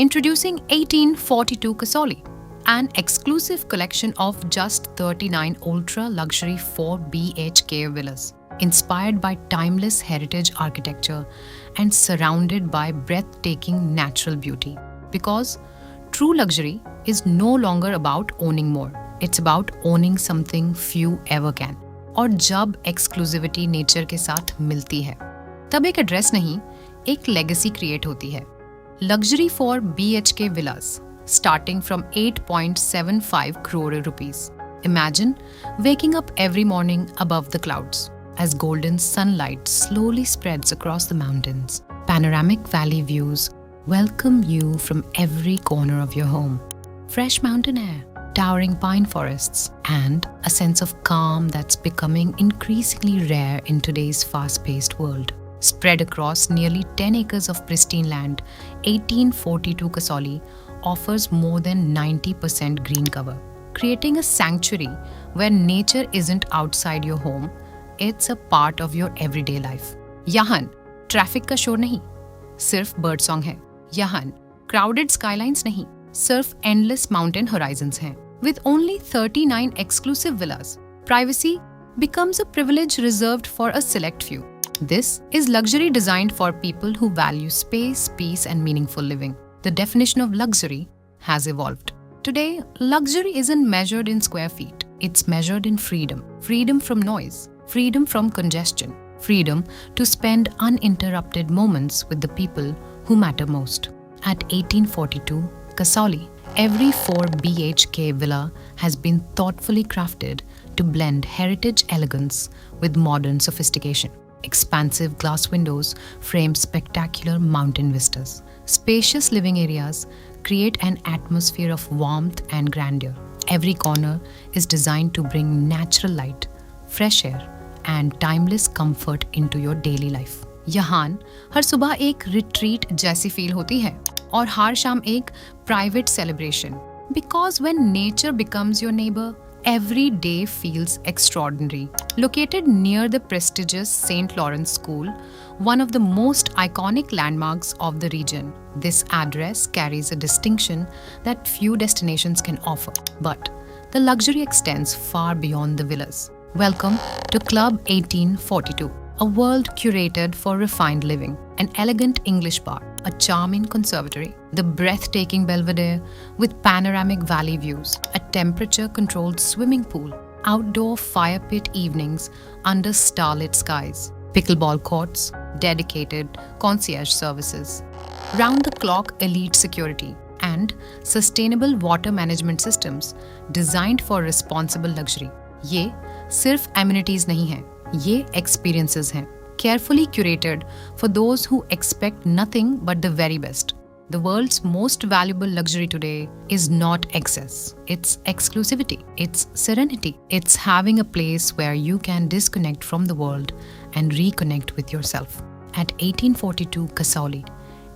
Introducing 1842 Kasoli, an exclusive collection of just 39 ultra-luxury 4 BHK villas, inspired by timeless heritage architecture and surrounded by breathtaking natural beauty. Because true luxury is no longer about owning more, it's about owning something few ever can. और जब exclusivity nature के साथ मिलती है तब एक address नहीं, एक लेगेसी क्रिएट होती है. Luxury for BHK villas starting from 8.75 crore rupees. Imagine waking up every morning above the clouds as golden sunlight slowly spreads across the mountains. Panoramic valley views welcome you from every corner of your home. Fresh mountain air, towering pine forests, and a sense of calm that's becoming increasingly rare in today's fast-paced world. Spread across nearly 10 acres of pristine land, 1842 Kasoli offers more than 90% green cover, creating a sanctuary where nature isn't outside your home, it's a part of your everyday life. यहाँ traffic का शोर नहीं, सिर्फ bird song है. यहाँ crowded skylines नहीं, सिर्फ endless mountain horizons हैं. With only 39 exclusive villas, privacy becomes a privilege reserved for a select few. This is luxury designed for people who value space, peace, and meaningful living. The definition of luxury has evolved. Today, luxury isn't measured in square feet. It's measured in freedom. Freedom from noise. Freedom from congestion. Freedom to spend uninterrupted moments with the people who matter most. At 1842 Kasoli, every 4 BHK villa has been thoughtfully crafted to blend heritage elegance with modern sophistication. Expansive glass windows frame spectacular mountain vistas. Spacious living areas create an atmosphere of warmth and grandeur. Every corner is designed to bring natural light, fresh air, and timeless comfort into your daily life. यहाँ हर सुबह एक retreat जैसी feel होती है और हर शाम एक private celebration. Because when nature becomes your neighbor, every day feels extraordinary. Located near the prestigious St. Lawrence School, one of the most iconic landmarks of the region, this address carries a distinction that few destinations can offer. But the luxury extends far beyond the villas. Welcome to Club 1842, a world curated for refined living, an elegant English bar, a charming conservatory, the breathtaking Belvedere with panoramic valley views, a temperature-controlled swimming pool, outdoor fire pit evenings under starlit skies, pickleball courts, dedicated concierge services, round-the-clock elite security, and sustainable water management systems designed for responsible luxury. ये सिर्फ amenities नहीं हैं, ये experiences हैं, carefully curated for those who expect nothing but the very best. The world's most valuable luxury today is not excess. It's exclusivity. It's serenity. It's having a place where you can disconnect from the world and reconnect with yourself. At 1842 Kasoli,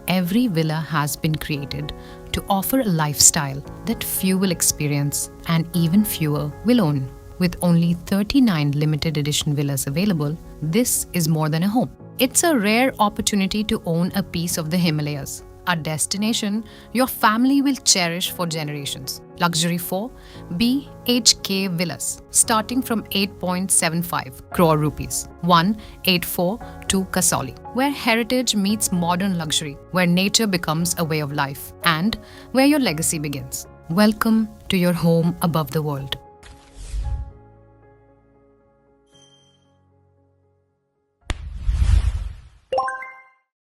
every villa has been created to offer a lifestyle that few will experience and even fewer will own. With only 39 limited edition villas available, this is more than a home. It's a rare opportunity to own a piece of the Himalayas, a destination your family will cherish for generations. Luxury 4 BHK villas starting from 8.75 crore rupees. 1842 Kasoli, where heritage meets modern luxury, where nature becomes a way of life, and where your legacy begins. Welcome to your home above the world.